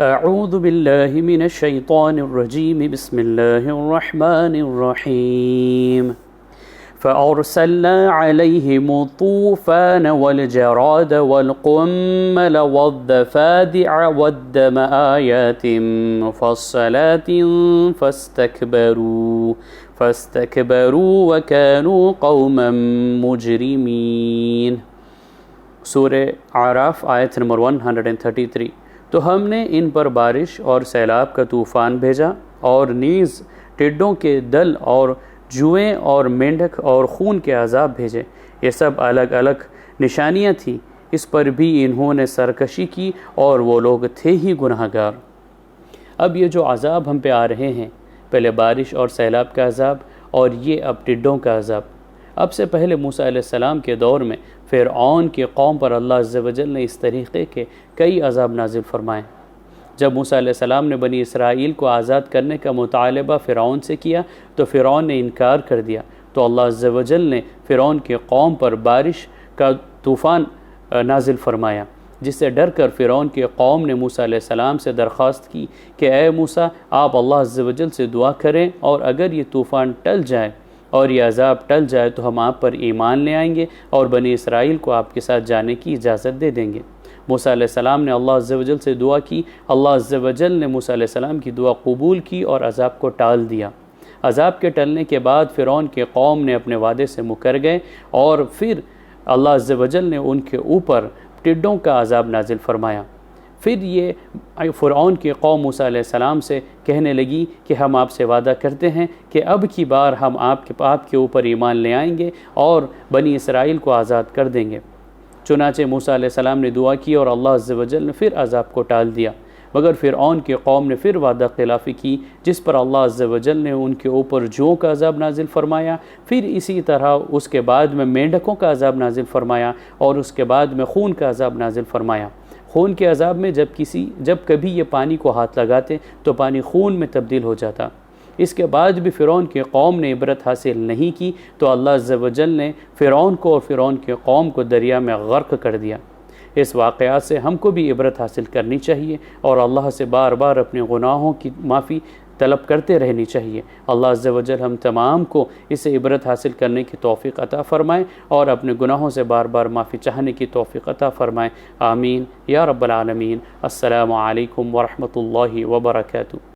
اعوذ باللہ من الشیطان الرجیم بسم اللہ الرحمن الرحیم فأرسلنا علیہم الطوفان والجراد والقمل والضفادع والدم آیات مفصلات فاستکبروا وکانوا قوما مجرمین۔ سورہ اعراف آیت نمبر 133۔ تو ہم نے ان پر بارش اور سیلاب کا طوفان بھیجا اور نیز ٹڈوں کے دل اور جوئیں اور مینڈک اور خون کے عذاب بھیجے۔ یہ سب الگ الگ نشانیاں تھیں، اس پر بھی انہوں نے سرکشی کی اور وہ لوگ تھے ہی گناہ گار۔ اب یہ جو عذاب ہم پہ آ رہے ہیں، پہلے بارش اور سیلاب کا عذاب اور یہ اب ٹڈوں کا عذاب۔ اب سے پہلے موسیٰ علیہ السلام کے دور میں فرعون کی قوم پر اللہ عز و جل نے اس طریقے کے کئی عذاب نازل فرمائے۔ جب موسیٰ علیہ السلام نے بنی اسرائیل کو آزاد کرنے کا مطالبہ فرعون سے کیا تو فرعون نے انکار کر دیا، تو اللہ عز و جل نے فرعون کی قوم پر بارش کا طوفان نازل فرمایا، جس سے ڈر کر فرعون کی قوم نے موسیٰ علیہ السلام سے درخواست کی کہ اے موسیٰ، آپ اللہ عز و جل سے دعا کریں اور اگر یہ طوفان ٹل جائے اور یہ عذاب ٹل جائے تو ہم آپ پر ایمان لے آئیں گے اور بنی اسرائیل کو آپ کے ساتھ جانے کی اجازت دے دیں گے۔ موسیٰ علیہ السلام نے اللہ عز و جل سے دعا کی، اللہ عز و جل نے موسیٰ علیہ السلام کی دعا قبول کی اور عذاب کو ٹال دیا۔ عذاب کے ٹلنے کے بعد فرعون کے قوم نے اپنے وعدے سے مکر گئے اور پھر اللہ عز و جل نے ان کے اوپر ٹڈوں کا عذاب نازل فرمایا۔ پھر یہ فرعون کی قوم موسیٰ علیہ السلام سے کہنے لگی کہ ہم آپ سے وعدہ کرتے ہیں کہ اب کی بار ہم آپ کے اوپر ایمان لے آئیں گے اور بنی اسرائیل کو آزاد کر دیں گے۔ چنانچہ موسیٰ علیہ السلام نے دعا کی اور اللہ عز و جل نے پھر عذاب کو ٹال دیا، مگر فرعون کی قوم نے پھر وعدہ خلافی کی، جس پر اللہ عز و جل نے ان کے اوپر جوؤں کا عذاب نازل فرمایا، پھر اسی طرح اس کے بعد میں مینڈکوں کا عذاب نازل فرمایا اور اس کے بعد میں خون کا عذاب نازل فرمایا۔ خون کے عذاب میں جب کبھی یہ پانی کو ہاتھ لگاتے تو پانی خون میں تبدیل ہو جاتا۔ اس کے بعد بھی فرعون کی قوم نے عبرت حاصل نہیں کی تو اللہ عز و جل نے فرعون کو اور فرعون کی قوم کو دریا میں غرق کر دیا۔ اس واقعات سے ہم کو بھی عبرت حاصل کرنی چاہیے اور اللہ سے بار بار اپنے گناہوں کی معافی طلب کرتے رہنی چاہیے۔ اللہ عز و جل ہم تمام کو اسے عبرت حاصل کرنے کی توفیق عطا فرمائے اور اپنے گناہوں سے بار بار معافی چاہنے کی توفیق عطا فرمائے، آمین یا رب العالمین۔ السلام علیکم ورحمۃ اللہ وبرکاتہ۔